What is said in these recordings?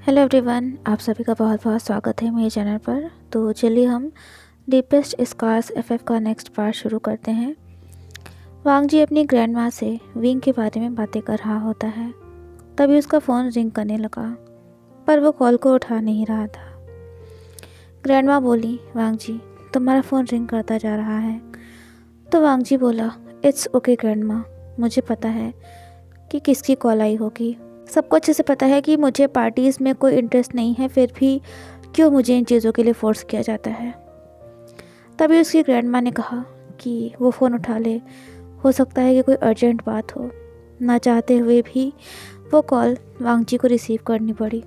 Hello everyone, आप सभी का बहुत बहुत स्वागत है मेरे चैनल पर। तो चलिए हम डीपेस्ट स्कार्स एफएफ का नेक्स्ट पार्ट शुरू करते हैं। वांग जी अपनी ग्रैंड माँ से विंग के बारे में बातें कर रहा होता है। तभी उसका फ़ोन रिंग करने लगा, पर वो कॉल को उठा नहीं रहा था। ग्रैंड माँ बोली, वांग जी तुम्हारा फ़ोन रिंग करता जा रहा है। तो वांग जी बोला, इट्स ओके ग्रैंड माँ, मुझे पता है कि किसकी कॉल आई होगी। सबको अच्छे से पता है कि मुझे पार्टीज़ में कोई इंटरेस्ट नहीं है, फिर भी क्यों मुझे इन चीज़ों के लिए फ़ोर्स किया जाता है। तभी उसकी ग्रैंड माँ ने कहा कि वो फ़ोन उठा ले, हो सकता है कि कोई अर्जेंट बात हो। ना चाहते हुए भी वो कॉल वांग जी को रिसीव करनी पड़ी।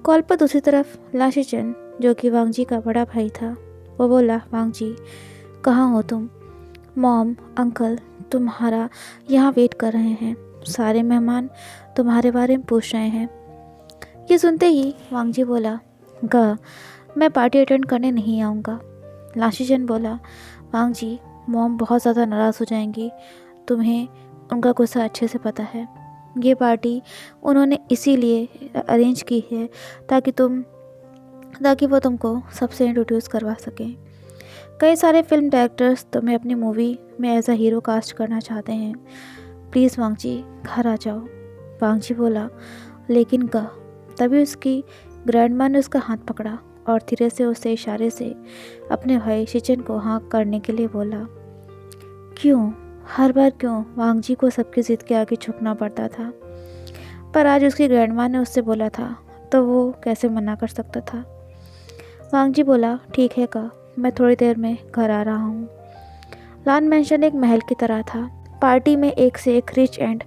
कॉल पर दूसरी तरफ लाशीचंद, जो कि वांग जी का बड़ा भाई था, वो बोला, वांग जी कहाँ हो तुम? मॉम अंकल तुम्हारा यहाँ वेट कर रहे हैं, सारे मेहमान तुम्हारे बारे में पूछ रहे हैं। ये सुनते ही वांग जी बोला, मैं पार्टी अटेंड करने नहीं आऊँगा। लाशीचंद बोला, वांग जी मॉम बहुत ज़्यादा नाराज़ हो जाएंगी, तुम्हें उनका गुस्सा अच्छे से पता है। ये पार्टी उन्होंने इसीलिए अरेंज की है ताकि वो तुमको सबसे इंट्रोड्यूस करवा सकें। कई सारे फिल्म डायरेक्टर्स तुम्हें अपनी मूवी में एज अ हीरो कास्ट करना चाहते हैं। प्लीज़ वांग जी घर आ जाओ। वांग जी बोला, लेकिन तभी उसकी ग्रैंड माँ ने उसका हाथ पकड़ा और धीरे से उससे इशारे से अपने भाई शिचन को हाँ करने के लिए बोला। क्यों हर बार क्यों वांग जी को सबकी ज़िद के आगे झुकना पड़ता था? पर आज उसकी ग्रैंड माँ ने उससे बोला था तो वो कैसे मना कर सकता था। वांग जी बोला, ठीक है मैं थोड़ी देर में घर आ रहा हूँ। लान मैंशन एक महल की तरह था। पार्टी में एक से एक रिच एंड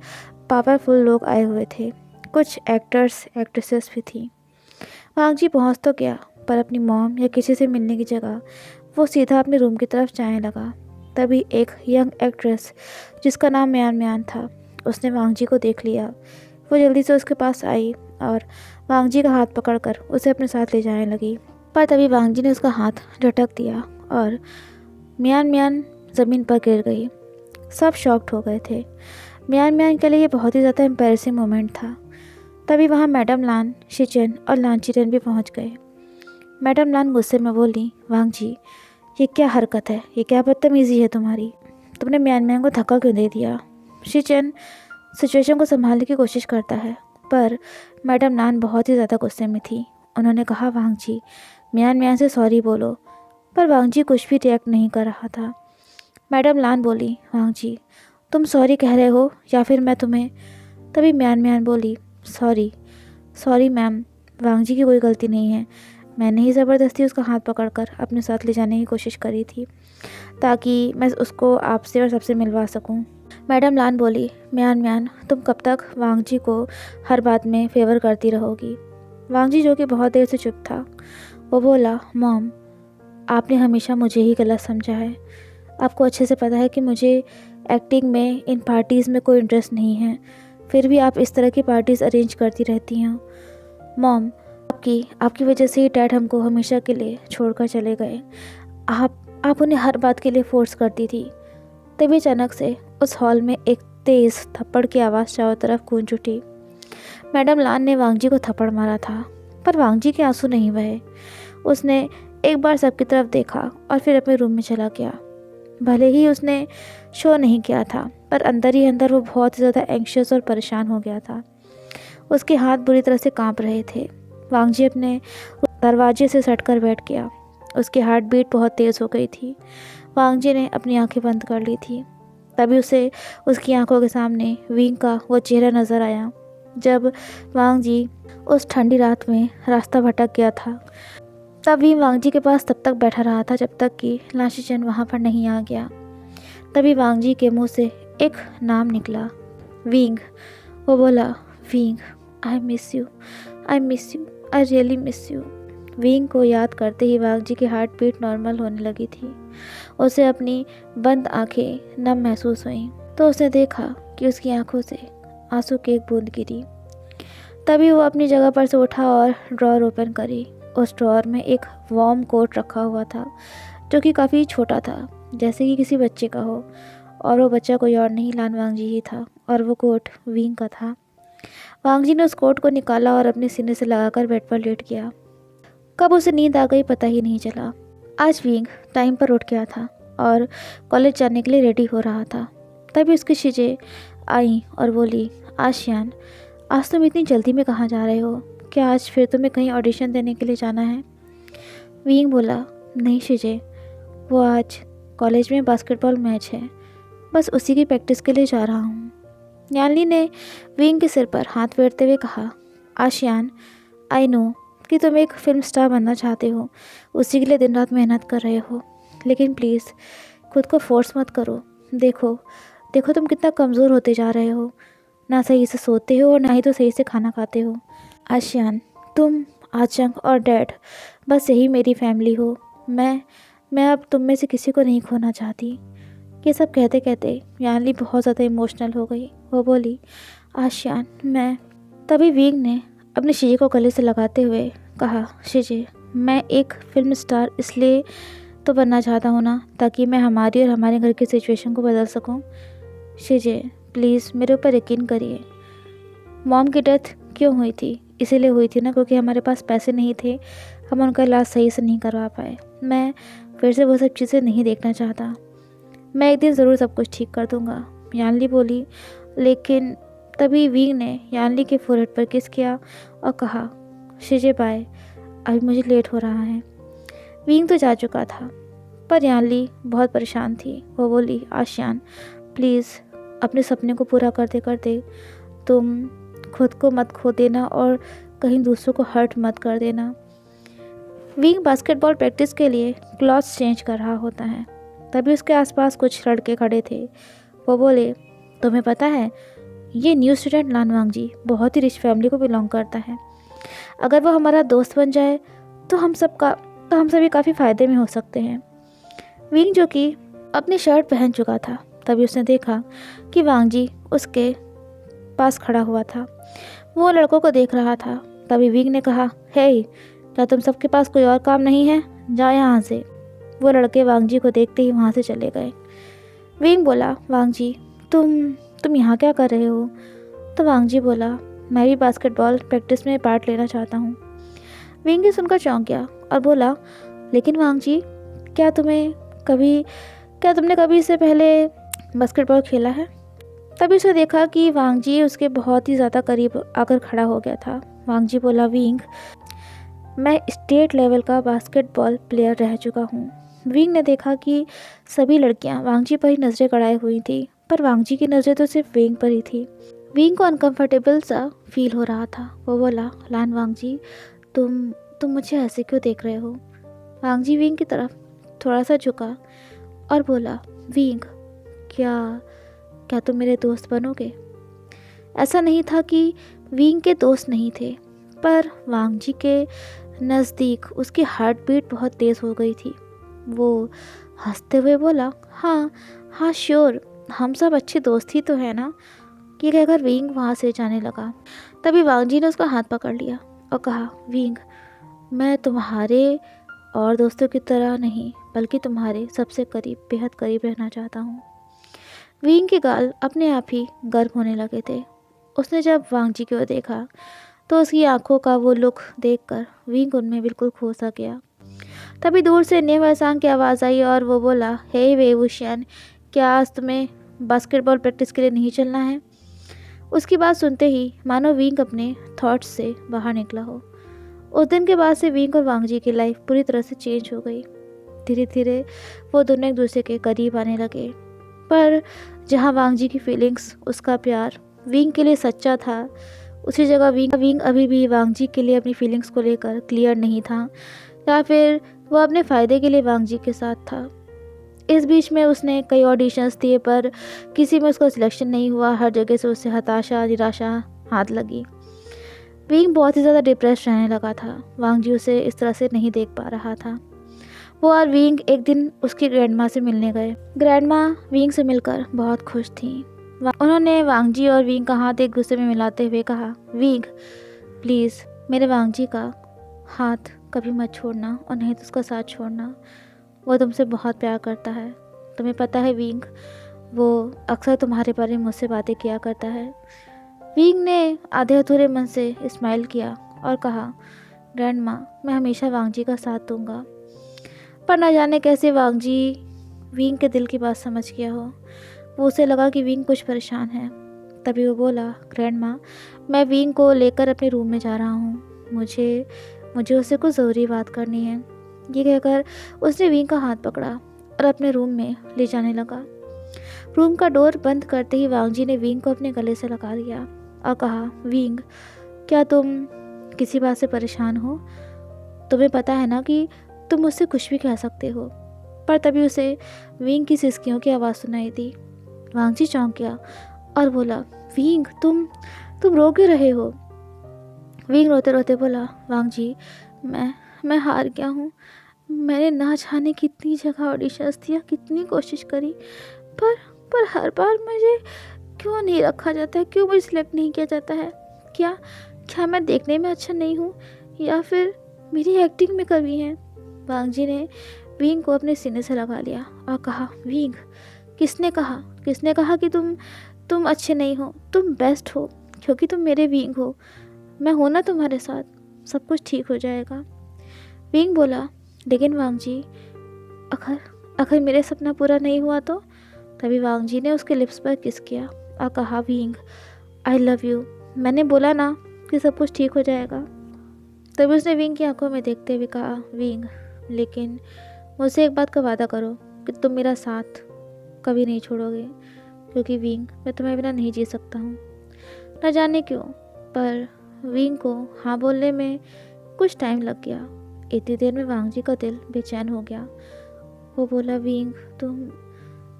पावरफुल लोग आए हुए थे। कुछ एक्टर्स एक्ट्रेसेस भी थी। वांग जी पहुँच तो गया, पर अपनी मॉम या किसी से मिलने की जगह वो सीधा अपने रूम की तरफ जाने लगा। तभी एक यंग एक्ट्रेस जिसका नाम म्यान म्यान था, उसने वांग जी को देख लिया। वो जल्दी से उसके पास आई और वांग जी का हाथ पकड़कर उसे अपने साथ ले जाने लगी। पर तभी वांग जी ने उसका हाथ झटक दिया और म्यान म्यान ज़मीन पर गिर गई। सब शॉक्ड हो गए थे। म्यान म्यान के लिए ये बहुत ही ज़्यादा एम्बैरेसिंग मोमेंट था। तभी वहाँ मैडम लान, शिचन और लानचीरन भी पहुँच गए। मैडम लान गुस्से में बोली, वांग जी ये क्या हरकत है, ये क्या बदतमीज़ी है तुम्हारी? तुमने म्यान म्यान को धक्का क्यों दे दिया? शिचन सिचुएशन को संभालने की कोशिश करता है, पर मैडम लान बहुत ही ज़्यादा गुस्से में थी। उन्होंने कहा, वांग जी म्यान म्यान से सॉरी बोलो। पर वांग जी कुछ भी रिएक्ट नहीं कर रहा था। मैडम लान बोली, वांग जी तुम सॉरी कह रहे हो या फिर मैं तुम्हें? तभी म्यान म्यान बोली, सॉरी मैम, वांग जी की कोई गलती नहीं है। मैंने ही ज़बरदस्ती उसका हाथ पकड़कर अपने साथ ले जाने की कोशिश करी थी ताकि मैं उसको आपसे और सबसे मिलवा सकूं। मैडम लान बोली, म्यान म्यान तुम कब तक वांग जी को हर बात में फेवर करती रहोगी? वांग जी, जो कि बहुत देर से चुप था, वो बोला, मॉम आपने हमेशा मुझे ही गलत समझा है। आपको अच्छे से पता है कि मुझे एक्टिंग में, इन पार्टीज़ में कोई इंटरेस्ट नहीं है, फिर भी आप इस तरह की पार्टीज़ अरेंज करती रहती हैं। मॉम आपकी वजह से ही डैड हमको हमेशा के लिए छोड़कर चले गए। आप उन्हें हर बात के लिए फोर्स करती थी। तभी अचानक से उस हॉल में एक तेज़ थप्पड़ की आवाज़ चारों तरफ गूंज उठी। मैडम लान ने वांग जी को थप्पड़ मारा था, पर वांग जी के आंसू नहीं बहे। उसने एक बार सबकी तरफ देखा और फिर अपने रूम में चला गया। भले ही उसने शो नहीं किया था, पर अंदर ही अंदर वो बहुत ज़्यादा एंग्शियस और परेशान हो गया था। उसके हाथ बुरी तरह से कांप रहे थे। वांग जी अपने दरवाजे से सटकर बैठ गया। उसकी हार्ट बीट बहुत तेज़ हो गई थी। वांग जी ने अपनी आंखें बंद कर ली थी। तभी उसे उसकी आंखों के सामने विंग का वो चेहरा नज़र आया जब वांग जी उस ठंडी रात में रास्ता भटक गया था। तभी वांग जी के पास तब तक बैठा रहा था जब तक कि लाशीचंद वहाँ पर नहीं आ गया। तभी वांग जी के मुंह से एक नाम निकला, विंग। वो बोला, wing I miss you, I really miss you. Wing को याद करते ही वांग जी की हार्ट बीट नॉर्मल होने लगी थी। उसे अपनी बंद आंखें नम महसूस हुई तो उसने देखा कि उसकी आंखों से आंसू की एक बूंद गिरी। तभी वो अपनी जगह पर से उठा और ड्रॉअर ओपन करी। उस ड्रॉअर में एक वार्म कोट रखा हुआ था जो कि काफ़ी छोटा था, जैसे कि किसी बच्चे का हो, और वो बच्चा कोई और नहीं लान वांग जी ही था और वो कोट विंग का था। वांग जी ने उस कोट को निकाला और अपने सीने से लगाकर बेड पर लेट गया। कब उसे नींद आ गई पता ही नहीं चला। आज विंग टाइम पर उठ गया था और कॉलेज जाने के लिए रेडी हो रहा था। तभी उसकी शिजे आई और बोली, आशियान, आज तुम इतनी जल्दी में कहाँ जा रहे हो? क्या आज फिर तुम्हें कहीं ऑडिशन देने के लिए जाना है? विंग बोला, नहीं शिजे, वो आज कॉलेज में बास्केटबॉल मैच है, बस उसी की प्रैक्टिस के लिए जा रहा हूँ। यानली ने विंग के सिर पर हाथ फेरते हुए कहा, आशियान, आई नो कि तुम एक फिल्म स्टार बनना चाहते हो, उसी के लिए दिन रात मेहनत कर रहे हो, लेकिन प्लीज़ खुद को फोर्स मत करो। देखो देखो तुम कितना कमज़ोर होते जा रहे हो, ना सही से सोते हो और ना ही तो सही से खाना खाते हो। आशियान, तुम, आचंग और डैड, बस यही मेरी फैमिली हो। मैं अब तुम में से किसी को नहीं खोना चाहती। ये सब कहते कहते यानली बहुत ज़्यादा इमोशनल हो गई। वो बोली, आशियान, मैं। तभी विंग ने अपने शिजे को गले से लगाते हुए कहा, शिजे, मैं एक फिल्म स्टार इसलिए तो बनना चाहता हूँ ना, ताकि मैं हमारी और हमारे घर की सिचुएशन को बदल सकूँ। शिजे, प्लीज़ मेरे ऊपर यकीन करिए। मॉम की डेथ क्यों हुई थी? इसीलिए हुई थी ना क्योंकि हमारे पास पैसे नहीं थे, हम उनका इलाज सही से नहीं करवा पाए। मैं फिर से वो सब चीज़ें नहीं देखना चाहता। मैं एक दिन ज़रूर सब कुछ ठीक कर दूँगा। यानली बोली, लेकिन तभी विंग ने यानली के फोरहेड पर किस किया और कहा, शिजे बाय, अभी मुझे लेट हो रहा है। विंग तो जा चुका था, पर यानली बहुत परेशान थी। वो बोली, आशियान, प्लीज़ अपने सपने को पूरा करते करते तुम खुद को मत खो देना और कहीं दूसरों को हर्ट मत कर देना। विंग बास्केटबॉल प्रैक्टिस के लिए क्लॉथ्स चेंज कर रहा होता है। तभी उसके आसपास कुछ लड़के खड़े थे। वो बोले, तुम्हें पता है, ये न्यू स्टूडेंट लान वांग जी बहुत ही रिच फैमिली को बिलोंग करता है। अगर वो हमारा दोस्त बन जाए तो हम सभी काफ़ी फ़ायदे में हो सकते हैं। विंग, जो कि अपनी शर्ट पहन चुका था, तभी उसने देखा कि वांग जी उसके पास खड़ा हुआ था। वो लड़कों को देख रहा था। तभी विंग ने कहा, हे, क्या तुम सबके पास कोई और काम नहीं है? जाओ यहाँ से। वो लड़के वांग जी को देखते ही वहाँ से चले गए। विंग बोला, वांग जी, तुम यहाँ क्या कर रहे हो? तो वांग जी बोला, मैं भी बास्केटबॉल प्रैक्टिस में पार्ट लेना चाहता हूँ। विंग सुनकर चौंक गया और बोला, लेकिन वांग जी, क्या तुमने कभी इससे पहले बास्केटबॉल खेला है? तभी उसे देखा कि वांग जी उसके बहुत ही ज़्यादा करीब आकर खड़ा हो गया था। वांग जी बोला, विंग, मैं स्टेट लेवल का बास्केटबॉल प्लेयर रह चुका हूँ। विंग ने देखा कि सभी लड़कियाँ वांग जी पर ही नज़रें गड़ाई हुई थी, पर वांग जी की नज़रें तो सिर्फ विंग पर ही थी। विंग को अनकंफर्टेबल सा फील हो रहा था। वो बोला, लान वांग जी, तुम मुझे ऐसे क्यों देख रहे हो? वांग जी विंग की तरफ थोड़ा सा झुका और बोला, विंग, क्या तुम मेरे दोस्त बनोगे? ऐसा नहीं था कि विंग के दोस्त नहीं थे, पर वांग जी के नज़दीक उसकी हार्ट बीट बहुत तेज़ हो गई थी। वो हंसते हुए बोला, हाँ श्योर, हम सब अच्छे दोस्त ही तो है ना। ये कहकर विंग वहाँ से जाने लगा। तभी वांग जी ने उसका हाथ पकड़ लिया और कहा, विंग, मैं तुम्हारे और दोस्तों की तरह नहीं, बल्कि तुम्हारे सबसे करीब, बेहद करीब रहना चाहता हूँ। विंग के गाल अपने आप ही गर्म होने लगे थे। उसने जब वांग जी की ओर देखा तो उसकी आंखों का वो लुक देखकर विंग उनमें बिल्कुल खो सा गया। तभी दूर से नेवासांग की आवाज़ आई और वो बोला, हे वे वुशियन, क्या आज तुम्हें बास्केटबॉल प्रैक्टिस के लिए नहीं चलना है? उसकी बात सुनते ही मानो विंग अपने थॉट्स से बाहर निकला हो। उस दिन के बाद से विंग और वांग जी की लाइफ पूरी तरह से चेंज हो गई। धीरे धीरे वो दोनों एक दूसरे के करीब आने लगे, पर जहाँ वांग जी की फीलिंग्स, उसका प्यार विंग के लिए सच्चा था, उसी जगह विंग अभी भी वांग जी के लिए अपनी फीलिंग्स को लेकर क्लियर नहीं था, या फिर वो अपने फ़ायदे के लिए वांग जी के साथ था। इस बीच में उसने कई ऑडिशंस दिए, पर किसी में उसका सिलेक्शन नहीं हुआ। हर जगह से उसे हताशा, निराशा हाथ लगी। विंग बहुत ही ज़्यादा डिप्रेस रहने लगा था। वांग जी उसे इस तरह से नहीं देख पा रहा था। वो और विंग एक दिन उसकी ग्रैंडमा से मिलने गए। ग्रैंडमा विंग से मिलकर बहुत खुश थी। उन्होंने वांग जी और विंग का हाथ एक दूसरे में मिलाते हुए कहा, विंग, प्लीज़ मेरे वांग जी का हाथ कभी मत छोड़ना और नहीं तो उसका साथ छोड़ना। वो तुमसे बहुत प्यार करता है। तुम्हें पता है विंग, वो अक्सर तुम्हारे बारे में मुझसे बातें किया करता है। विंग ने आधे अधूरे मन से स्माइल किया और कहा, ग्रैंड माँ, मैं हमेशा वांग जी का साथ दूंगा। पर न जाने कैसे वांग जी विंग के दिल की बात समझ गया हो। वो उसे लगा कि विंग कुछ परेशान है। तभी वो बोला, ग्रैंड माँ, मैं विंग को लेकर अपने रूम में जा रहा हूँ। मुझे मुझे उससे कुछ ज़रूरी बात करनी है। ये कहकर उसने विंग का हाथ पकड़ा और अपने रूम में ले जाने लगा। रूम का डोर बंद करते ही वांग जी ने विंग को अपने गले से लगा लिया और कहा, विंग, क्या तुम किसी बात से परेशान हो? तुम्हें पता है ना कि तुम मुझसे कुछ भी कह सकते हो। पर तभी उसे विंग की सिसकियों की आवाज़ सुनाई दी। वांग जी चौंक गया और बोला, विंग, तुम रो क्यों रहे हो? विंग रोते रोते बोला, वांग जी, मैं हार गया हूँ। मैंने ना जाने कितनी जगह ऑडिशंस दिया, कितनी कोशिश करी, पर पर हर बार मुझे क्यों नहीं रखा जाता है? क्यों मुझे सिलेक्ट नहीं किया जाता है? क्या क्या मैं देखने में अच्छा नहीं हूँ, या फिर मेरी एक्टिंग में कमी है? वांग जी ने विंग को अपने सीने से लगा लिया और कहा, विंग, किसने कहा कि तुम अच्छे नहीं हो? तुम बेस्ट हो, क्योंकि तुम मेरे विंग हो। मैं हूं ना तुम्हारे साथ, सब कुछ ठीक हो जाएगा। विंग बोला, लेकिन वांग जी, अगर अगर मेरा सपना पूरा नहीं हुआ तो? तभी वांग जी ने उसके लिप्स पर किस किया और कहा, विंग, आई लव यू। मैंने बोला ना कि सब कुछ ठीक हो जाएगा। तभी उसने विंग की आंखों में देखते हुए कहा, विंग, लेकिन मुझसे एक बात का वादा करो कि तुम मेरा साथ कभी नहीं छोड़ोगे, क्योंकि विंग, मैं तुम्हारे बिना नहीं जी सकता हूँ। न जाने क्यों, पर विंग को हाँ बोलने में कुछ टाइम लग गया। इतनी देर में वांग जी का दिल बेचैन हो गया। वो बोला, विंग, तुम।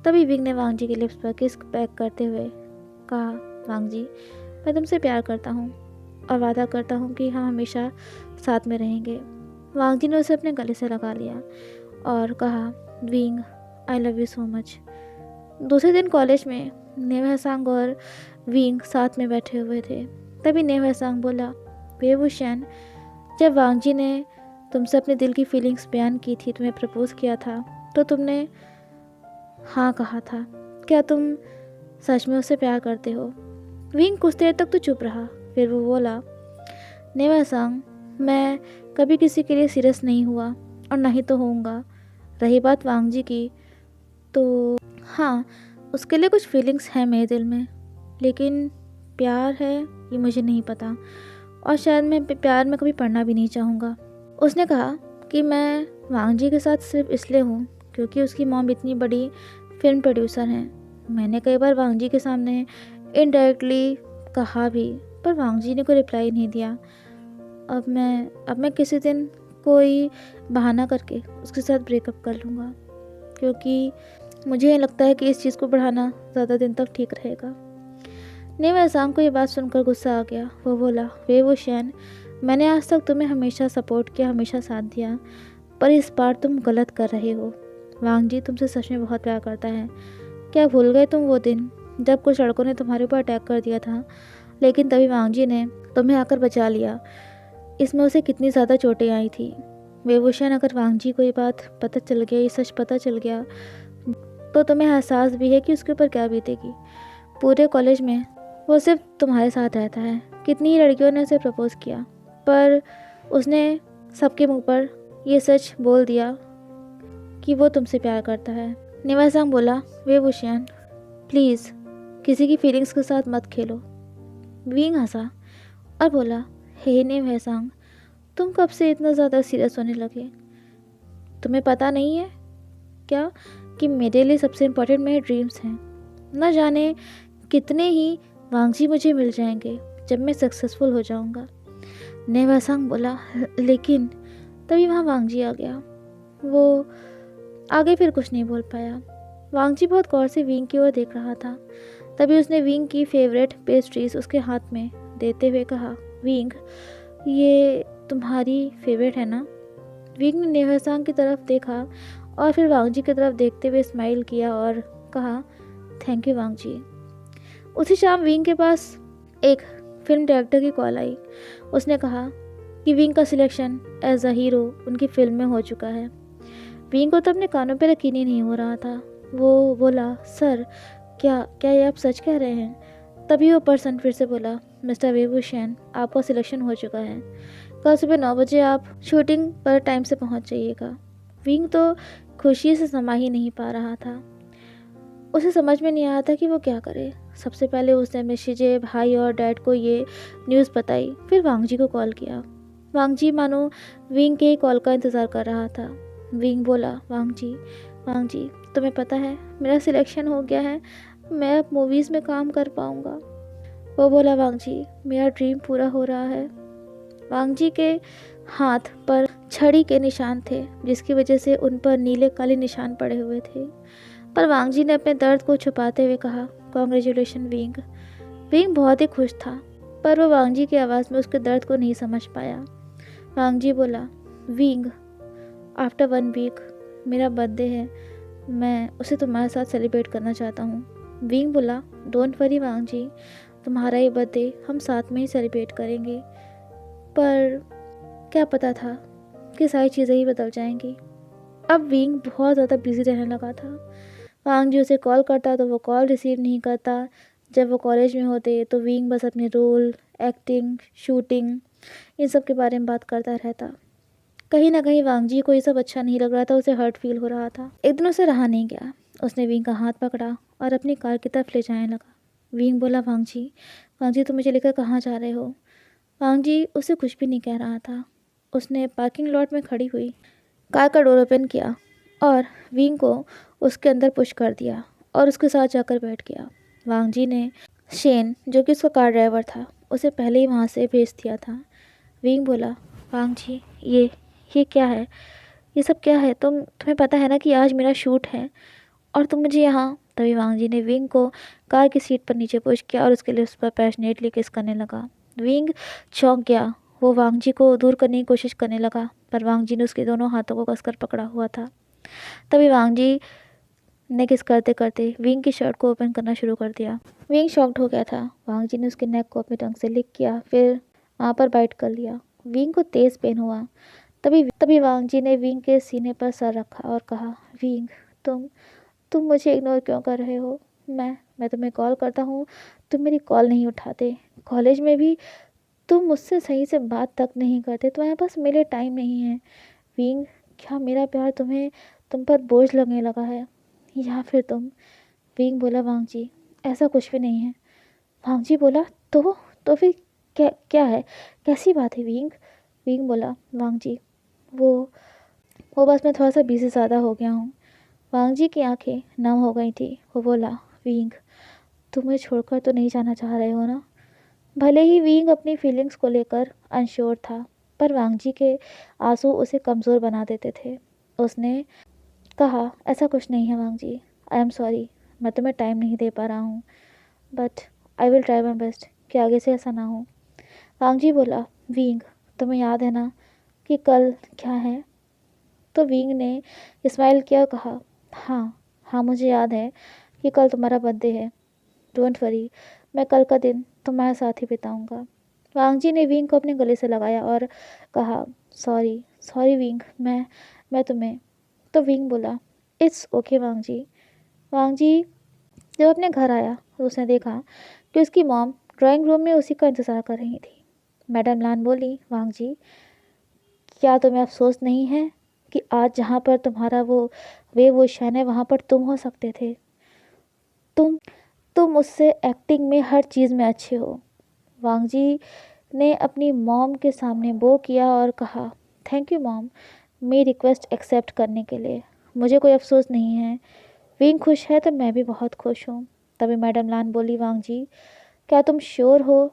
तभी विंग ने वांग जी के लिप्स पर किस बैक करते हुए कहा, वांग जी, मैं तुमसे प्यार करता हूँ और वादा करता हूँ कि हम हमेशा साथ में रहेंगे। वांग जी ने उसे अपने गले से लगा लिया और कहा, wing, I love you so much. दूसरे दिन कॉलेज में नेव हसांग और विंग साथ में बैठे हुए थे। तभी नेव हसांग बोला, वेवुशन, जब वांग जी ने तुमसे अपने दिल की फीलिंग्स बयान की थी, तुम्हें प्रपोज किया था, तो तुमने हाँ कहा था। क्या तुम सच में उससे प्यार करते हो? विंग कुछ देर तक तो चुप रहा, फिर वो बोला, नेव हसांग, मैं कभी किसी के लिए सीरियस नहीं हुआ और नहीं तो होऊंगा। रही बात वांग जी की, तो हाँ, उसके लिए कुछ फीलिंग्स हैं मेरे दिल में, लेकिन प्यार है ये मुझे नहीं पता, और शायद मैं प्यार में कभी पढ़ना भी नहीं चाहूँगा। उसने कहा कि मैं वांग जी के साथ सिर्फ इसलिए हूँ क्योंकि उसकी मॉम इतनी बड़ी फिल्म प्रोड्यूसर हैं। मैंने कई बार वांग जी के सामने इनडायरेक्टली कहा भी, पर वांग जी ने कोई रिप्लाई नहीं दिया। अब मैं किसी दिन कोई बहाना करके उसके साथ ब्रेकअप कर लूँगा, क्योंकि मुझे लगता है कि इस चीज़ को बढ़ाना ज़्यादा दिन तक ठीक रहेगा। नेव हसांग को ये बात सुनकर गुस्सा आ गया। वो बोला, वेवुशन, मैंने आज तक तुम्हें हमेशा सपोर्ट किया, हमेशा साथ दिया, पर इस बार तुम गलत कर रहे हो। वांग जी तुमसे सच में बहुत प्यार करता है। क्या भूल गए तुम वो दिन जब कुछ लड़कों ने तुम्हारे ऊपर अटैक कर दिया था, लेकिन तभी वांग जी ने तुम्हें आकर बचा लिया। इसमें उसे कितनी ज़्यादा चोटें आई थी। वेवुशन, अगर वांग जी को ये बात पता चल गया, ये सच पता चल गया, तो तुम्हें एहसास भी है कि उसके ऊपर क्या बीतेगी। पूरे कॉलेज में वो सिर्फ तुम्हारे साथ रहता है। कितनी ही लड़कियों ने उसे प्रपोज किया, पर उसने सबके मुंह पर ये सच बोल दिया कि वो तुमसे प्यार करता है। नेव हसांग बोला, वेवुशन, प्लीज़ किसी की फीलिंग्स के साथ मत खेलो। विंग हंसा और बोला, हे नेव हसांग, तुम कब से इतना ज़्यादा सीरियस होने लगे? तुम्हें पता नहीं है क्या कि मेरे लिए सबसे इम्पोर्टेंट मेरे ड्रीम्स हैं। न जाने कितने ही वांग जी मुझे मिल जाएंगे जब मैं सक्सेसफुल हो जाऊंगा। नेव हसांग बोला, लेकिन तभी वहाँ वांग जी आ गया। वो आगे फिर कुछ नहीं बोल पाया। वांग जी बहुत गौर से विंग की ओर देख रहा था। तभी उसने विंग की फेवरेट पेस्ट्रीज उसके हाथ में देते हुए कहा, विंग, ये तुम्हारी फेवरेट है ना? विंग ने नेव हसांग की तरफ देखा और फिर वांग जी की तरफ देखते हुए स्माइल किया और कहा, थैंक यू वांग जी। उसी शाम विंग के पास एक फिल्म डायरेक्टर की कॉल आई। उसने कहा कि विंग का सिलेक्शन एज अ हीरो उनकी फिल्म में हो चुका है। विंग को तो अपने कानों पर यकीन ही नहीं हो रहा था। वो बोला, सर, क्या क्या ये आप सच कह रहे हैं? तभी वो पर्सन फिर से बोला, मिस्टर वेवुशन, आपका सिलेक्शन हो चुका है। कल सुबह 9 बजे आप शूटिंग पर टाइम से पहुंच जाइएगा। विंग तो खुशी से समा ही नहीं पा रहा था। उसे समझ में नहीं आया था कि वो क्या करे। सबसे पहले उसने मिशीजे भाई और डैड को ये न्यूज़ बताई, फिर वांगजी को कॉल किया। वांगजी मानो विंग के कॉल का इंतज़ार कर रहा था। विंग बोला, वांगजी, तुम्हें पता है मेरा सिलेक्शन हो गया है, मैं अब मूवीज़ में काम कर पाऊँगा। वो बोला, वांगजी, मेरा ड्रीम पूरा हो रहा है। वांगजी के हाथ पर छड़ी के निशान थे, जिसकी वजह से उन पर नीले काले निशान पड़े हुए थे। पर वांगजी ने अपने दर्द को छुपाते हुए कहा, कॉन्ग्रेचुलेशन विंग। विंग बहुत ही खुश था, पर वो वांगजी की आवाज़ में उसके दर्द को नहीं समझ पाया। वांगजी बोला, विंग, आफ्टर 1 वीक मेरा बर्थडे है, मैं उसे तुम्हारे साथ सेलिब्रेट करना चाहता हूँ। विंग बोला, डोंट वरी वांगजी, तुम्हारा ये बर्थडे हम साथ में ही सेलिब्रेट करेंगे। पर क्या पता था कि सारी चीज़ें ही बदल जाएंगी। अब विंग बहुत ज़्यादा बिजी रहने लगा था। वांगजी उसे कॉल करता तो वो कॉल रिसीव नहीं करता। जब वो कॉलेज में होते तो विंग बस अपने रोल, एक्टिंग, शूटिंग, इन सब के बारे में बात करता रहता। कहीं ना कहीं वांगजी को ये सब अच्छा नहीं लग रहा था, उसे हर्ट फील हो रहा था। एक दिन उसे रहा नहीं गया, उसने विंग का हाथ पकड़ा और अपनी कार की तरफ ले जाने लगा। विंग बोला, वांगजी तुम मुझे लेकर कहाँ जा रहे हो? वांगजी उसे कुछ भी नहीं कह रहा था। उसने पार्किंग लॉट में खड़ी हुई कार का डोर ओपन किया और विंग को उसके अंदर पुश कर दिया और उसके साथ जाकर बैठ गया। वांगजी ने शेन, जो कि उसका कार ड्राइवर था, उसे पहले ही वहाँ से भेज दिया था। विंग बोला, वांगजी, ये क्या है? ये सब क्या है? तुम्हें पता है ना कि आज मेरा शूट है और तुम मुझे यहाँ। तभी वांगजी ने विंग को कार की सीट पर नीचे पुश किया और उसके लिप्स पर पैशनेटली किस करने लगा। विंग चौंक गया। वो वांगजी को दूर करने की कोशिश करने लगा, पर वांगजी ने उसके दोनों हाथों को कसकर पकड़ा हुआ था। तभी वांगजी ने किस करते करते विंग की शर्ट को ओपन करना शुरू कर दिया। विंग शॉक्ड हो गया था। वांगजी ने उसके नेक को अपने टंग से लिक किया, फिर वहाँ पर बाइट कर लिया। विंग को तेज़ पेन हुआ। तभी वांगजी ने विंग के सीने पर सर रखा और कहा, विंग, तुम मुझे इग्नोर क्यों कर रहे हो? मैं तुम्हें कॉल करता हूँ, तुम मेरी कॉल नहीं उठाते। कॉलेज में भी तुम मुझसे सही से बात तक नहीं करते, तुम्हारे पास मेरे लिए टाइम नहीं है। विंग, क्या मेरा प्यार तुम पर बोझ लगने लगा है, या फिर तुम? विंग बोला, वांगजी, ऐसा कुछ भी नहीं है। वांगजी बोला, तो फिर क्या क्या है? कैसी बात है विंग? विंग बोला, वांगजी, वो बस मैं थोड़ा सा बिजी ज़्यादा हो गया हूँ। वांगजी की आंखें नम हो गई थी। वो बोला, विंग, तुम मुझे छोड़कर तो नहीं जाना चाह रहे हो ना? भले ही विंग अपनी फीलिंग्स को लेकर अनश्योर था, पर वांगजी के आंसू उसे कमज़ोर बना देते थे। उसने कहा, ऐसा कुछ नहीं है वांगजी, आई एम सॉरी, मैं तुम्हें टाइम नहीं दे पा रहा हूँ, but I will try my best कि आगे से ऐसा ना हो। वांगजी बोला, विंग, तुम्हें याद है ना कि कल क्या है? तो विंग ने स्माइल किया और कहा, हाँ, मुझे याद है कि कल तुम्हारा बर्थडे है। डोंट वरी, मैं कल का दिन तुम्हारे साथ ही बिताऊंगा। वांगजी ने विंग को अपने गले से लगाया और कहा, सॉरी विंग, मैं तुम्हें। तो विंग बोला, इट्स ओके वांगजी। वांगजी जब अपने घर आया तो उसने देखा कि उसकी मॉम ड्राइंग रूम में उसी का इंतज़ार कर रही थी। मैडम लान बोली, वांगजी, क्या तुम्हें अफसोस नहीं है कि आज जहाँ पर तुम्हारा वो शान है, वहाँ पर तुम हो सकते थे? तुम तुम उससे एक्टिंग में हर चीज़ में अच्छे हो। वांगजी ने अपनी मॉम के सामने बो किया और कहा, थैंक यू मॉम, मेरी रिक्वेस्ट एक्सेप्ट करने के लिए। मुझे कोई अफसोस नहीं है। विंग खुश है तो मैं भी बहुत खुश हूँ। तभी मैडम लान बोली, वांगजी, क्या तुम श्योर हो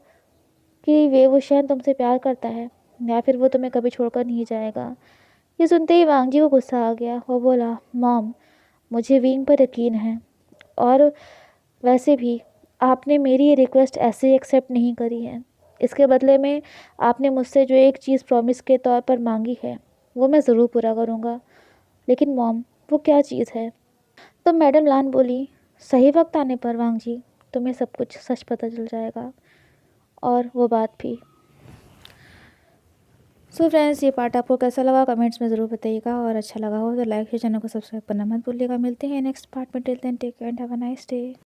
कि वो तुमसे प्यार करता है, या फिर वो तुम्हें कभी छोड़कर नहीं जाएगा? ये सुनते ही वांगजी को गुस्सा आ गया। वो बोला, मॉम, मुझे विंग पर यकीन है, और वैसे भी आपने मेरी ये रिक्वेस्ट ऐसे ही एक्सेप्ट नहीं करी है। इसके बदले में आपने मुझसे जो एक चीज़ प्रॉमिस के तौर पर मांगी है, वो मैं ज़रूर पूरा करूँगा। लेकिन मॉम, वो क्या चीज़ है? तो मैडम लान बोली, सही वक्त आने पर वांगजी तुम्हें सब कुछ सच पता चल जाएगा, और वो बात भी। सो फ्रेंड्स, ये पार्ट आपको कैसा लगा कमेंट्स में ज़रूर बताइएगा, और अच्छा लगा हो तो लाइक शेयर, चैनल को सब्सक्राइब करना मत भूलिएगा। मिलते हैं नेक्स्ट पार्ट में। Till then take care and have a nice day.